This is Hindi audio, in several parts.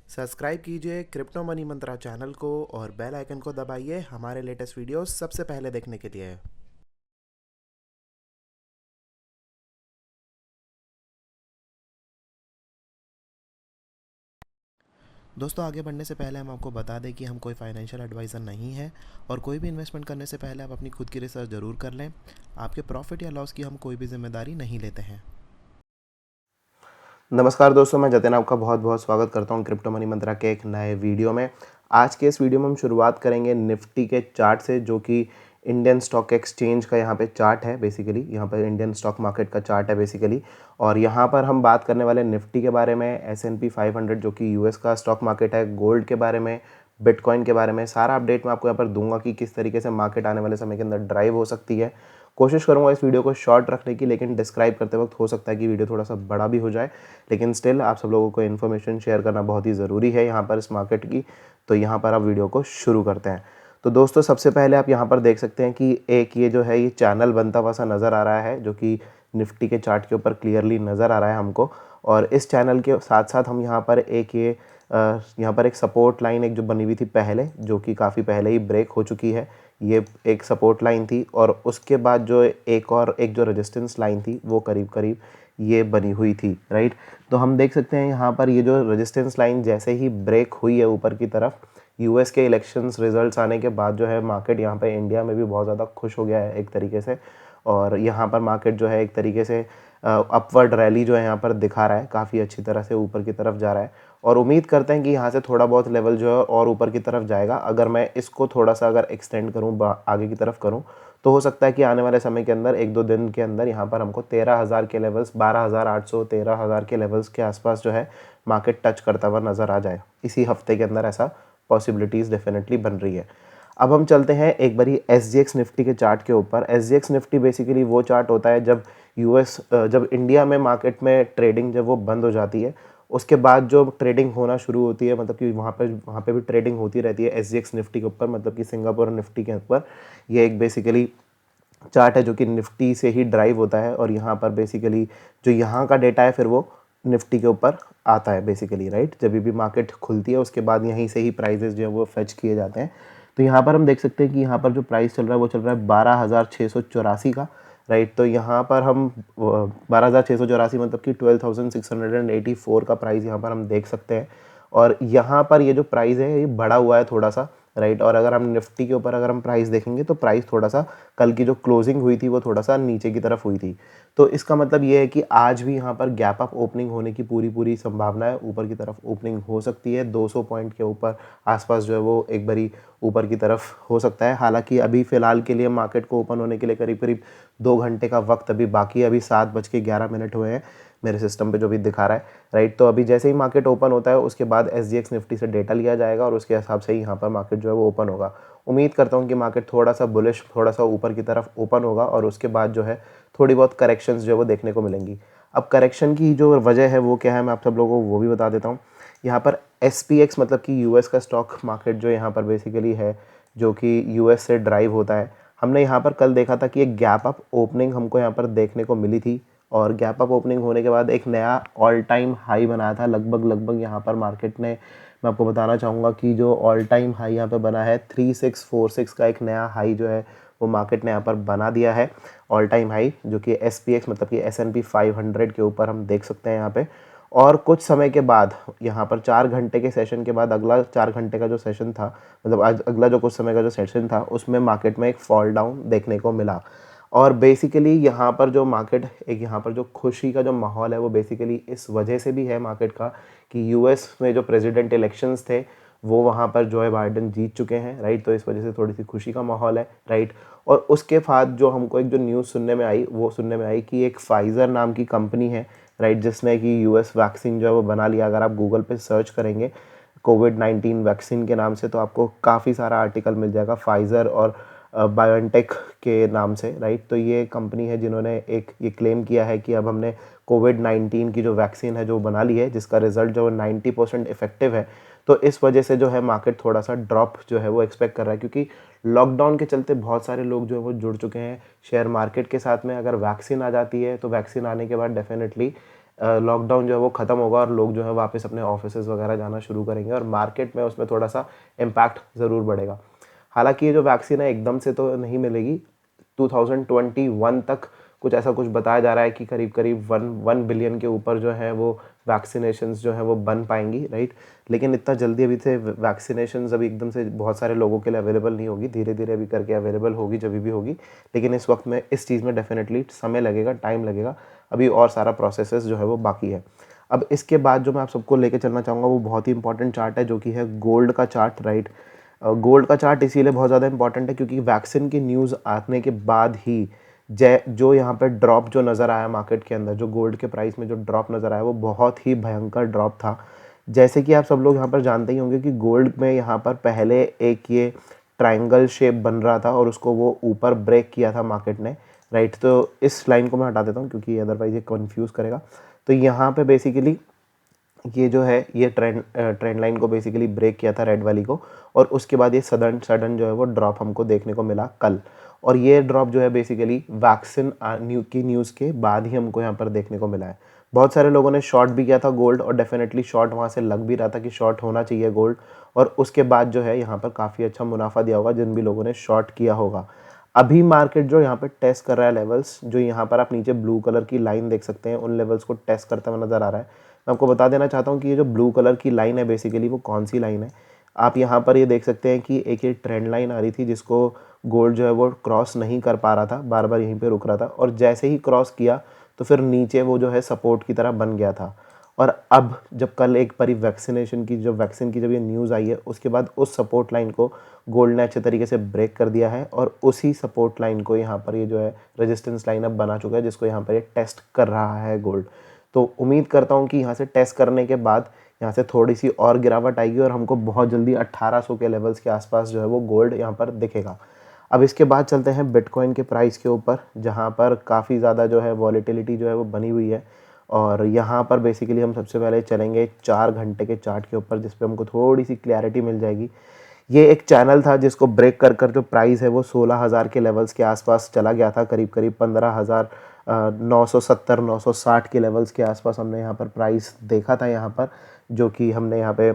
सब्सक्राइब कीजिए क्रिप्टो मनी मंत्रा चैनल को और बेल आइकन को दबाइए हमारे लेटेस्ट वीडियोस सबसे पहले देखने के लिए। दोस्तों, आगे बढ़ने से पहले हम आपको बता दें कि हम कोई फाइनेंशियल एडवाइज़र नहीं है और कोई भी इन्वेस्टमेंट करने से पहले आप अपनी खुद की रिसर्च ज़रूर कर लें। आपके प्रॉफिट या लॉस की हम कोई भी जिम्मेदारी नहीं लेते हैं। नमस्कार दोस्तों, मैं जतिन आपका बहुत बहुत स्वागत करता हूं क्रिप्टो मनी मंत्रा के एक नए वीडियो में। आज के इस वीडियो में हम शुरुआत करेंगे निफ्टी के चार्ट से, जो कि इंडियन स्टॉक एक्सचेंज का यहाँ पे चार्ट है। बेसिकली यहाँ पर इंडियन स्टॉक मार्केट का चार्ट है बेसिकली। और यहाँ पर हम बात करने वाले निफ्टी के बारे में, S&P 500 जो कि यूएस का स्टॉक मार्केट है, गोल्ड के बारे में, बिटकॉइन के बारे में। सारा अपडेट मैं आपको यहाँ पर दूंगा कि किस तरीके से मार्केट आने वाले समय के अंदर ड्राइव हो सकती है। कोशिश करूंगा इस वीडियो को शॉर्ट रखने की, लेकिन डिस्क्राइब करते वक्त हो सकता है कि वीडियो थोड़ा सा बड़ा भी हो जाए, लेकिन स्टिल आप सब लोगों को इन्फॉर्मेशन शेयर करना बहुत ही ज़रूरी है यहाँ पर इस मार्केट की। तो यहाँ पर आप वीडियो को शुरू करते हैं। तो दोस्तों, सबसे पहले आप यहाँ पर देख सकते हैं कि एक ये जो है ये चैनल बनता हुआ सा नज़र आ रहा है, जो कि निफ्टी के चार्ट के ऊपर क्लियरली नज़र आ रहा है हमको। और इस चैनल के साथ साथ हम यहाँ पर यहाँ पर एक सपोर्ट लाइन एक जो बनी हुई थी पहले, जो कि काफ़ी पहले ही ब्रेक हो चुकी है। ये एक सपोर्ट लाइन थी और उसके बाद जो एक जो रेजिस्टेंस लाइन थी वो करीब करीब ये बनी हुई थी, राइट। तो हम देख सकते हैं यहाँ पर ये जो रेजिस्टेंस लाइन जैसे ही ब्रेक हुई है ऊपर की तरफ, यूएस के इलेक्शंस रिजल्ट्स आने के बाद जो है मार्केट यहाँ पे इंडिया में भी बहुत ज़्यादा खुश हो गया है एक तरीके से। और यहाँ पर मार्केट जो है एक तरीके से अपवर्ड रैली जो है यहाँ पर दिखा रहा है, काफ़ी अच्छी तरह से ऊपर की तरफ जा रहा है। और उम्मीद करते हैं कि यहाँ से थोड़ा बहुत लेवल जो है और ऊपर की तरफ जाएगा। अगर मैं इसको थोड़ा सा अगर एक्सटेंड करूँ, आगे की तरफ करूँ, तो हो सकता है कि आने वाले समय के अंदर एक दो दिन के अंदर यहाँ पर हमको 13,000 के लेवल्स, 12,800 13,000 के लेवल्स के आसपास जो है मार्केट टच करता हुआ नज़र आ जाए। इसी हफ्ते के अंदर ऐसा पॉसिबिलिटीज़ डेफिनेटली बन रही है। अब हम चलते हैं एक बारी SGX निफ्टी के चार्ट के ऊपर। SGX निफ्टी बेसिकली वो चार्ट होता है जब इंडिया में मार्केट में ट्रेडिंग जब वो बंद हो जाती है, उसके बाद जो ट्रेडिंग होना शुरू होती है, मतलब कि वहाँ पे भी ट्रेडिंग होती रहती है SGX निफ्टी के ऊपर, मतलब कि सिंगापुर निफ्टी के ऊपर। ये एक बेसिकली चार्ट है जो कि निफ्टी से ही ड्राइव होता है। और यहाँ पर बेसिकली जो यहाँ का डेटा है फिर वो निफ्टी के ऊपर आता है बेसिकली, राइट। जब भी मार्केट खुलती है उसके बाद यहीं से ही प्राइजेस जो है वो फेच किए जाते हैं। तो यहाँ पर हम देख सकते हैं कि यहाँ पर जो प्राइस चल रहा है वो चल रहा है 12,684 का, राइट। तो यहाँ पर हम 12,684 मतलब कि 12,684 का प्राइस यहाँ पर हम देख सकते हैं। और यहाँ पर ये जो प्राइस है ये बढ़ा हुआ है थोड़ा सा, राइट। और अगर हम निफ्टी के ऊपर अगर हम प्राइस देखेंगे तो प्राइस थोड़ा सा कल की जो क्लोजिंग हुई थी वो थोड़ा सा नीचे की तरफ हुई थी। तो इसका मतलब ये है कि आज भी यहाँ पर गैप अप ओपनिंग होने की पूरी पूरी संभावना है। ऊपर की तरफ ओपनिंग हो सकती है 200 पॉइंट के ऊपर आसपास जो है वो एक बारी ऊपर की तरफ हो सकता है। हालांकि अभी फ़िलहाल के लिए मार्केट को ओपन होने के लिए करीब करीब 2 घंटे का वक्त अभी बाकी है। अभी 7:11 हुए हैं मेरे सिस्टम पे जो भी दिखा रहा है, राइट। तो अभी जैसे ही मार्केट ओपन होता है उसके बाद SGX निफ्टी से डेटा लिया जाएगा और उसके हिसाब से ही यहाँ पर मार्केट जो है वो ओपन होगा। उम्मीद करता हूँ कि मार्केट थोड़ा सा बुलिश, थोड़ा सा ऊपर की तरफ ओपन होगा और उसके बाद जो है थोड़ी बहुत करेक्शंस जो है वो देखने को मिलेंगी। अब करेक्शन की जो वजह है वो क्या है, मैं आप सब लोगों को वो भी बता देता हूँ। यहाँ पर SPX मतलब कि यूएस का स्टॉक मार्केट जो यहाँ पर बेसिकली है, जो कि यूएस से ड्राइव होता है। हमने यहाँ पर कल देखा था कि एक गैप अप ओपनिंग हमको यहाँ पर देखने को मिली थी और गैप अप ओपनिंग होने के बाद एक नया ऑल टाइम हाई बनाया था। लगभग यहाँ पर मार्केट ने, मैं आपको बताना चाहूँगा कि जो ऑल टाइम हाई यहाँ पे बना है 3646 का एक नया हाई जो है वो मार्केट ने यहाँ पर बना दिया है, ऑल टाइम हाई, जो कि SPX मतलब कि S&P 500 के ऊपर हम देख सकते हैं यहाँ पे। और कुछ समय के बाद यहाँ पर 4 घंटे के सेशन के बाद अगला 4 घंटे का जो सेशन था, मतलब आज अगला जो कुछ समय का जो सेशन था उसमें मार्केट में एक फॉल डाउन देखने को मिला। और बेसिकली यहाँ पर जो मार्केट, एक यहाँ पर जो खुशी का जो माहौल है वो बेसिकली इस वजह से भी है मार्केट का कि यूएस में जो प्रेसिडेंट इलेक्शंस थे वो वहाँ पर जो बाइडेन जीत चुके हैं, राइट। तो इस वजह से थोड़ी सी खुशी का माहौल है, राइट। और उसके बाद जो हमको एक जो न्यूज़ सुनने में आई वो सुनने में आई कि एक फाइज़र नाम की कंपनी है, राइट, जिसने कि यूएस वैक्सीन जो है वो बना लिया। अगर आप गूगल पे सर्च करेंगे कोविड-19 वैक्सीन के नाम से तो आपको काफ़ी सारा आर्टिकल मिल जाएगा फाइज़र और बायोनटेक के नाम से, राइट। तो ये कंपनी है जिन्होंने एक ये क्लेम किया है कि अब हमने कोविड-19 की जो वैक्सीन है जो बना ली है, जिसका रिजल्ट जो 90% इफेक्टिव है। तो इस वजह से जो है मार्केट थोड़ा सा ड्रॉप जो है वो एक्सपेक्ट कर रहा है, क्योंकि लॉकडाउन के चलते बहुत सारे लोग जो है वो जुड़ चुके हैं शेयर मार्केट के साथ में। अगर वैक्सीन आ जाती है तो वैक्सीन आने के बाद डेफिनेटली लॉकडाउन जो है वो ख़त्म होगा और लोग जो है वापस अपने ऑफिसेज वगैरह जाना शुरू करेंगे और मार्केट में उसमें थोड़ा सा इम्पैक्ट ज़रूर बढ़ेगा। हालांकि ये जो वैक्सीन है एकदम से तो नहीं मिलेगी, 2021 तक कुछ बताया जा रहा है कि करीब करीब 1 बिलियन के ऊपर जो है वो वैक्सीनेशंस जो है वो बन पाएंगी, राइट। लेकिन इतना जल्दी अभी से वैक्सीनेशंस अभी एकदम से बहुत सारे लोगों के लिए अवेलेबल नहीं होगी, धीरे धीरे अभी करके अवेलेबल होगी जब भी होगी। लेकिन इस वक्त में इस चीज़ में डेफिनेटली समय लगेगा, टाइम लगेगा, अभी और सारा प्रोसेसेस जो है वो बाकी है। अब इसके बाद जो मैं आप सबको लेके चलना चाहूँगा वो बहुत ही इंपॉर्टेंट चार्ट है, जो कि है गोल्ड का चार्ट, राइट। गोल्ड का चार्ट इसीलिए बहुत ज़्यादा इंपॉर्टेंट है क्योंकि वैक्सीन की न्यूज़ आने के बाद ही जो यहाँ पे ड्रॉप जो नज़र आया मार्केट के अंदर, जो गोल्ड के प्राइस में जो ड्रॉप नज़र आया वो बहुत ही भयंकर ड्रॉप था। जैसे कि आप सब लोग यहाँ पर जानते ही होंगे कि गोल्ड में यहाँ पर पहले एक ये ट्रायंगल शेप बन रहा था और उसको वो ऊपर ब्रेक किया था मार्केट ने, राइट। तो इस लाइन को मैं हटा देता हूँ क्योंकि अदरवाइज ये कन्फ्यूज़ करेगा। तो यहाँ पे बेसिकली ये जो है ये ट्रेंड लाइन को बेसिकली ब्रेक किया था, रेड वाली को, और उसके बाद ये सडन जो है वो ड्रॉप हमको देखने को मिला कल। और ये ड्रॉप जो है बेसिकली वैक्सीन की न्यूज़ के बाद ही हमको यहाँ पर देखने को मिला है। बहुत सारे लोगों ने शॉर्ट भी किया था गोल्ड और डेफिनेटली शॉर्ट वहाँ से लग भी रहा था कि शॉर्ट होना चाहिए गोल्ड, और उसके बाद जो है यहाँ पर काफ़ी अच्छा मुनाफा दिया होगा जिन भी लोगों ने शॉर्ट किया होगा। अभी मार्केट जो यहाँ पर टेस्ट कर रहा है लेवल्स, जो यहाँ पर आप नीचे ब्लू कलर की लाइन देख सकते हैं, उन लेवल्स को टेस्ट करता हुआ नज़र आ रहा है। मैं आपको बता देना चाहता हूँ कि ये जो ब्लू कलर की लाइन है बेसिकली वो कौन सी लाइन है। आप यहाँ पर ये देख सकते हैं कि एक ये ट्रेंड लाइन आ रही थी जिसको गोल्ड जो है वो क्रॉस नहीं कर पा रहा था, बार बार यहीं पे रुक रहा था, और जैसे ही क्रॉस किया तो फिर नीचे वो जो है सपोर्ट की तरह बन गया था। और अब जब कल एक बारी वैक्सीन की जब ये न्यूज़ आई है उसके बाद उस सपोर्ट लाइन को गोल्ड ने अच्छे तरीके से ब्रेक कर दिया है और उसी सपोर्ट लाइन को यहाँ पर ये जो है रेजिस्टेंस लाइन अब बना चुका है जिसको यहाँ पर ये टेस्ट कर रहा है गोल्ड। तो उम्मीद करता हूँ कि यहाँ से टेस्ट करने के बाद यहाँ से थोड़ी सी और गिरावट आएगी और हमको बहुत जल्दी 1800 के लेवल्स के आसपास जो है वो गोल्ड यहाँ पर दिखेगा। अब इसके बाद चलते हैं बिटकॉइन के प्राइस के ऊपर, जहाँ पर काफ़ी ज़्यादा जो है वॉलीटिलिटी जो है वो बनी हुई है। और यहाँ पर बेसिकली हम सबसे पहले चलेंगे 4 घंटे के चार्ट के ऊपर जिस पे हमको थोड़ी सी क्लैरिटी मिल जाएगी। ये एक चैनल था जिसको ब्रेक कर कर जो प्राइस है वो 16,000 के लेवल्स के आसपास चला गया था, करीब करीब 15,970 960 के लेवल्स के आसपास हमने यहाँ पर प्राइस देखा था। यहाँ पर जो कि हमने यहाँ पे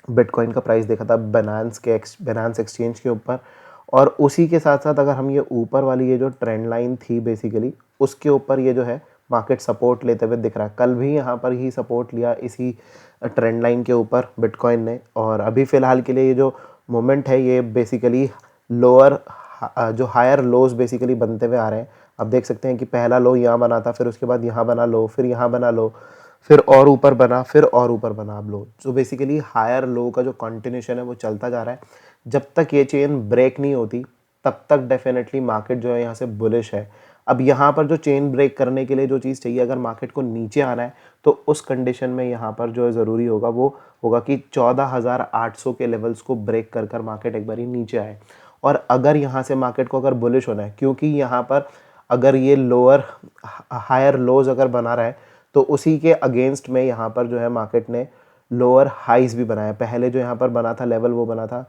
बिटकॉइन का प्राइस देखा था बनांस एक्सचेंज के ऊपर। और उसी के साथ साथ अगर हम ये ऊपर वाली ये जो ट्रेंड लाइन थी बेसिकली उसके ऊपर ये जो है मार्केट सपोर्ट लेते हुए दिख रहा है। कल भी यहाँ पर ही सपोर्ट लिया इसी ट्रेंड लाइन के ऊपर बिटकॉइन ने, और अभी फ़िलहाल के लिए ये जो मोमेंट है ये बेसिकली लोअर जो हायर लोज बेसिकली बनते हुए आ रहे हैं। आप देख सकते हैं कि पहला लो यहाँ बना था, फिर उसके बाद यहाँ बना लो, फिर यहाँ बना लो, फिर और ऊपर बना, फिर और ऊपर बना अब लो। तो बेसिकली हायर लो का जो कंटिन्यूशन है वो चलता जा रहा है। जब तक ये चेन ब्रेक नहीं होती तब तक डेफिनेटली मार्केट जो है यहाँ से बुलिश है। अब यहाँ पर जो चेन ब्रेक करने के लिए जो चीज़ चाहिए, अगर मार्केट को नीचे आना है तो उस कंडीशन में यहाँ पर जो है ज़रूरी होगा वो होगा कि 14,800 के लेवल्स को ब्रेक कर कर मार्केट एक बारी नीचे आए। और अगर यहाँ से मार्केट को अगर बुलिश होना है, क्योंकि यहाँ पर अगर ये लोअर हायर लोज अगर बना रहा है तो उसी के अगेंस्ट में यहाँ पर जो है मार्केट ने लोअर हाइज भी बनाया। पहले जो यहाँ पर बना था लेवल वो बना था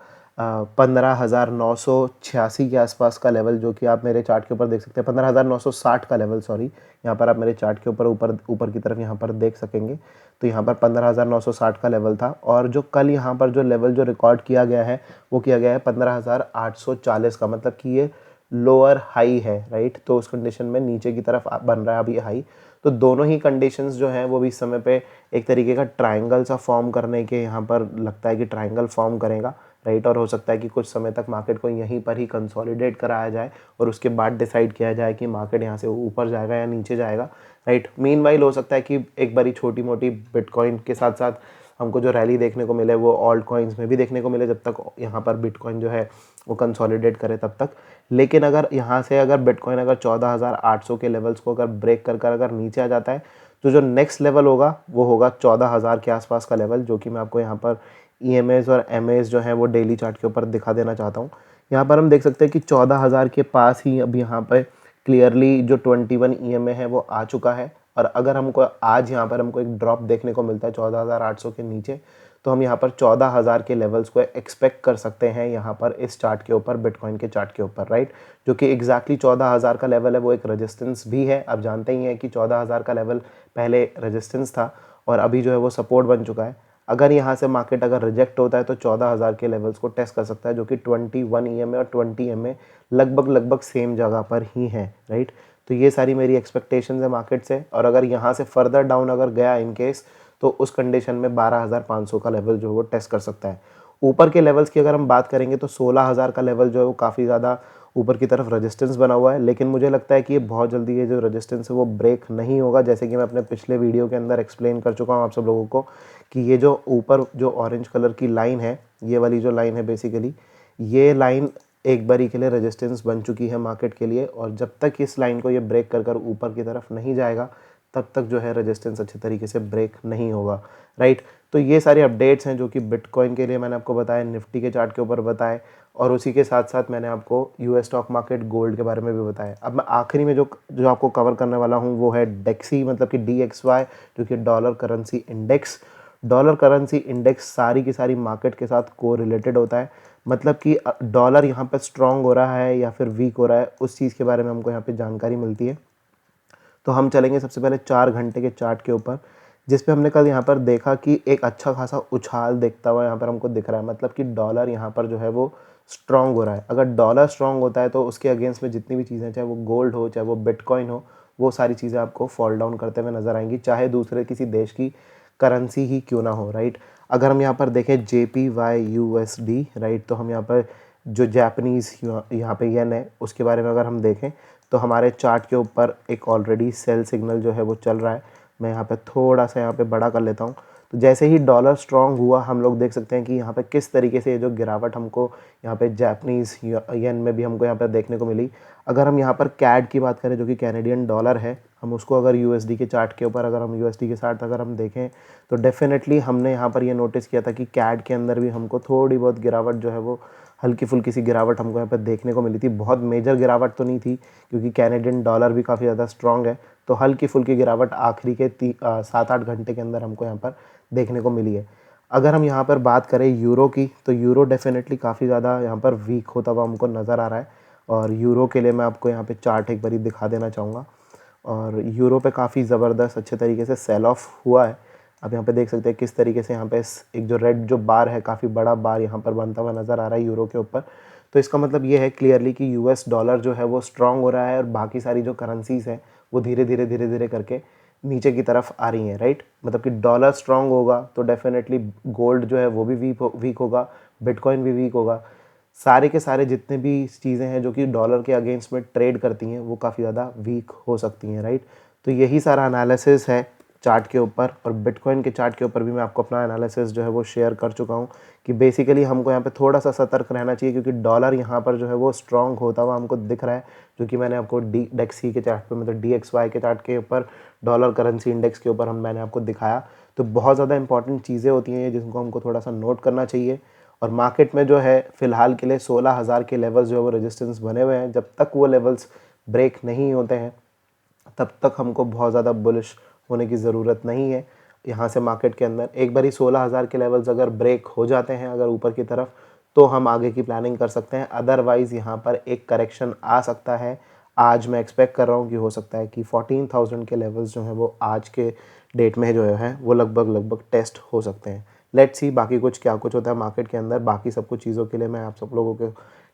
15,986 के आसपास का लेवल, जो कि आप मेरे चार्ट के ऊपर देख सकते हैं, 15,960 का लेवल, सॉरी, यहाँ पर आप मेरे चार्ट के ऊपर की तरफ यहाँ पर देख सकेंगे। तो यहाँ पर 15,960 का लेवल था, और जो कल यहाँ पर जो लेवल जो रिकॉर्ड किया गया है वो किया गया है 15,840 का, मतलब कि ये लोअर हाई है, राइट। तो उस कंडीशन में नीचे की तरफ बन रहा है अभी हाई। तो दोनों ही कंडीशंस जो हैं वो भी इस समय पे एक तरीके का ट्रायंगल सा फॉर्म करने के यहाँ पर लगता है कि ट्रायंगल फॉर्म करेगा, राइट। और हो सकता है कि कुछ समय तक मार्केट को यहीं पर ही कंसोलिडेट कराया जाए और उसके बाद डिसाइड किया जाए कि मार्केट यहाँ से ऊपर जाएगा या नीचे जाएगा, राइट। मीनवाइल हो सकता है कि एक बारी छोटी मोटी बिटकॉइन के साथ साथ हमको जो रैली देखने को मिले वो ऑल्ट कॉइन्स में भी देखने को मिले, जब तक यहाँ पर बिटकॉइन जो है वो कंसोलिडेट करे तब तक। लेकिन अगर यहाँ से अगर बिटकॉइन अगर 14,800 के लेवल्स को अगर ब्रेक कर कर अगर नीचे आ जाता है तो जो नेक्स्ट लेवल होगा वो होगा 14,000 के आसपास का लेवल, जो कि मैं आपको यहाँ पर EMAs और MAs जो हैं वो डेली चार्ट के ऊपर दिखा देना चाहता हूँ। यहाँ पर हम देख सकते हैं कि 14,000 के पास ही अब यहाँ पर क्लियरली जो 21 EMA है वो आ चुका है, और अगर हमको आज यहाँ पर हमको एक ड्रॉप देखने को मिलता है 14,800 के नीचे, तो हम यहाँ पर 14,000 के लेवल्स को एक्सपेक्ट कर सकते हैं यहाँ पर इस चार्ट के ऊपर, बिटकॉइन के चार्ट के ऊपर, राइट। जो कि एग्जैक्टली 14,000 का लेवल है, वो एक रेजिस्टेंस भी है। आप जानते ही हैं कि 14,000 का लेवल पहले रेजिस्टेंस था और अभी जो है वो सपोर्ट बन चुका है। अगर यहाँ से मार्केट अगर रिजेक्ट होता है तो 14,000 के लेवल्स को टेस्ट कर सकता है, जो कि 21 EMA और 20 EMA लगभग सेम जगह पर ही है, राइट। तो ये सारी मेरी एक्सपेक्टेशंस है मार्केट से। और अगर यहाँ से फर्दर डाउन अगर गया इन केस, तो उस कंडीशन में 12,500 का लेवल जो है वो टेस्ट कर सकता है। ऊपर के लेवल्स की अगर हम बात करेंगे तो 16,000 का लेवल जो है वो काफ़ी ज़्यादा ऊपर की तरफ रेजिस्टेंस बना हुआ है, लेकिन मुझे लगता है कि ये बहुत जल्दी ये जो रेजिस्टेंस है वो ब्रेक नहीं होगा। जैसे कि मैं अपने पिछले वीडियो के अंदर एक्सप्लेन कर चुका हूँ आप सब लोगों को कि ये जो ऊपर जो ऑरेंज कलर की लाइन है, ये वाली जो लाइन है बेसिकली, ये लाइन एक बारी के लिए रेजिस्टेंस बन चुकी है मार्केट के लिए। और जब तक इस लाइन को ये ब्रेक कर ऊपर की तरफ नहीं जाएगा, तब तक जो है रेजिस्टेंस अच्छे तरीके से ब्रेक नहीं होगा, राइट। तो ये सारे अपडेट्स हैं जो कि बिटकॉइन के लिए मैंने आपको बताया, निफ्टी के चार्ट के ऊपर बताए, और उसी के साथ साथ मैंने आपको यूएस स्टॉक मार्केट, गोल्ड के बारे में भी बताया। अब मैं आखिरी में जो आपको कवर करने वाला हूँ वो है डेक्सी, मतलब कि DXY, जो कि dollar currency index. Dollar currency index सारी की सारी मार्केट के साथ को रिलेटेड होता है, मतलब कि डॉलर यहाँ पर स्ट्रांग हो रहा है या फिर वीक हो रहा है, उस चीज़ के बारे में हमको यहाँ पे जानकारी मिलती है। तो हम चलेंगे सबसे पहले 4 घंटे के चार्ट के ऊपर, जिस पे हमने कल यहाँ पर देखा कि एक अच्छा खासा उछाल देखता हुआ यहाँ पर हमको दिख रहा है, मतलब कि डॉलर यहाँ पर जो है वो स्ट्रांग हो रहा है। अगर डॉलर स्ट्रांग होता है तो उसके अगेंस्ट में जितनी भी चीज़ें, चाहे वो गोल्ड हो, चाहे वो बिटकॉइन हो, वो सारी चीज़ें आपको फॉल डाउन करते हुए नजर आएंगी, चाहे दूसरे किसी देश की करेंसी ही क्यों ना हो, राइट। अगर हम यहाँ पर देखें JPY/USD, राइट, तो हम यहाँ पर जो जापानीज़ यहाँ पे येन है उसके बारे में अगर हम देखें तो हमारे चार्ट के ऊपर एक ऑलरेडी सेल सिग्नल जो है वो चल रहा है। मैं यहाँ पे थोड़ा सा यहाँ पे बड़ा कर लेता हूँ। तो जैसे ही डॉलर स्ट्रांग हुआ, हम लोग देख सकते हैं कि यहाँ पे किस तरीके से ये जो गिरावट हमको यहाँ पे जापानीज़ येन में भी हमको यहाँ पर देखने को मिली। अगर हम यहाँ पर कैड की बात करें, जो कि कैनेडियन डॉलर है, हम उसको अगर USD के चार्ट के ऊपर, अगर हम USD के साथ अगर हम देखें तो डेफिनेटली हमने यहाँ पर ये नोटिस किया था कि कैड के अंदर भी हमको थोड़ी बहुत गिरावट जो है वो हल्की फुल्की सी गिरावट हमको यहाँ पर देखने को मिली थी। बहुत मेजर गिरावट तो नहीं थी, क्योंकि कैनेडियन डॉलर भी काफ़ी ज़्यादा स्ट्रांग है। तो हल्की फुल्की गिरावट आखिरी के 7-8 घंटे के अंदर हमको यहाँ पर देखने को मिली है। अगर हम यहाँ पर बात करें यूरो की, तो यूरो डेफिनेटली काफ़ी ज़्यादा यहाँ पर वीक होता हुआ हमको नज़र आ रहा है। और यूरो के लिए मैं आपको यहाँ पे चार्ट एक बारी दिखा देना चाहूँगा। और यूरो पे काफ़ी ज़बरदस्त अच्छे तरीके से सेल ऑफ हुआ है। आप यहाँ पे देख सकते हैं किस तरीके से यहाँ पे एक जो रेड जो बार है, काफ़ी बड़ा बार यहाँ पर बनता हुआ नज़र आ रहा है यूरो के ऊपर। तो इसका मतलब ये है क्लियरली कि US डॉलर जो है वो स्ट्रांग हो रहा है, और बाकी सारी जो करेंसीज़ हैं वो धीरे धीरे करके नीचे की तरफ आ रही हैं, राइट। मतलब कि डॉलर स्ट्रांग होगा तो डेफिनेटली गोल्ड जो है वो भी वीक होगा, बिटकॉइन भी वीक होगा। सारे के सारे जितने भी चीज़ें हैं जो कि डॉलर के अगेंस्ट में ट्रेड करती हैं, वो काफ़ी ज़्यादा वीक हो सकती हैं, राइट। तो यही सारा एनालिसिस है चार्ट के ऊपर, और बिटकॉइन के चार्ट के ऊपर भी मैं आपको अपना एनालिसिस जो है वो शेयर कर चुका हूँ कि बेसिकली हमको यहाँ पे थोड़ा सा सतर्क रहना चाहिए, क्योंकि डॉलर यहाँ पर जो है वो स्ट्रांग होता हुआ हमको दिख रहा है, जो कि मैंने आपको डेक्सी के चार्ट पे, मतलब DXY के चार्ट के ऊपर, डॉलर करेंसी इंडेक्स के ऊपर मैंने आपको दिखाया। तो बहुत ज़्यादा इंपॉर्टेंट चीज़ें होती हैं जिनको हमको थोड़ा सा नोट करना चाहिए। और मार्केट में जो है फ़िलहाल के लिए 16,000 के लेवल्स जो है वो रेजिस्टेंस बने हुए हैं। जब तक वो लेवल्स ब्रेक नहीं होते हैं, तब तक हमको बहुत ज़्यादा बुलिश होने की ज़रूरत नहीं है यहाँ से मार्केट के अंदर। एक बारी 16,000 के लेवल्स अगर ब्रेक हो जाते हैं अगर ऊपर की तरफ, तो हम आगे की प्लानिंग कर सकते हैं। अदरवाइज़ यहाँ पर एक करेक्शन आ सकता है। आज मैं एक्सपेक्ट कर रहा हूँ कि हो सकता है कि 14,000 के लेवल्स जो हैं वो आज के डेट में जो है वो लगभग टेस्ट हो सकते हैं। लेट्स सी बाकी कुछ क्या कुछ होता है मार्केट के अंदर। बाकी सब कुछ चीज़ों के लिए मैं आप सब लोगों के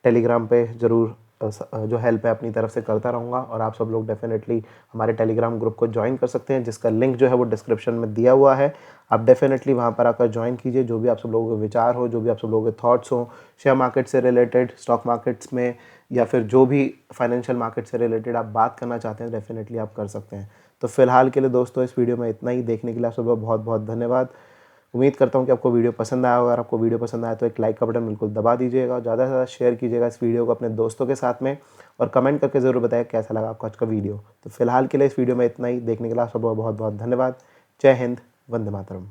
टेलीग्राम पे ज़रूर जो हेल्प है अपनी तरफ से करता रहूँगा, और आप सब लोग डेफिनेटली हमारे टेलीग्राम ग्रुप को ज्वाइन कर सकते हैं, जिसका लिंक जो है वो डिस्क्रिप्शन में दिया हुआ है। आप डेफिनेटली वहाँ पर आकर ज्वाइन कीजिए। जो भी आप सब लोगों के विचार हो, जो भी आप सब लोगों के थॉट्स हो शेयर मार्केट से रिलेटेड, स्टॉक मार्केट्स में, या फिर जो भी फाइनेंशियल मार्केट से रिलेटेड आप बात करना चाहते हैं, डेफिनेटली आप कर सकते हैं। तो फिलहाल के लिए दोस्तों इस वीडियो में इतना ही। देखने के लिए आप सब लोग बहुत बहुत धन्यवाद। उम्मीद करता हूँ कि आपको वीडियो पसंद आया होगा। अगर आपको वीडियो पसंद आया तो एक लाइक का बटन बिल्कुल दबा दीजिएगा, और ज़्यादा से ज़्यादा शेयर कीजिएगा इस वीडियो को अपने दोस्तों के साथ में, और कमेंट करके ज़रूर बताएं कैसा लगा आपको आज का वीडियो। तो फिलहाल के लिए इस वीडियो में इतना ही। देखने के लिए आप सबको बहुत बहुत धन्यवाद। जय हिंद, वंदे मातरम।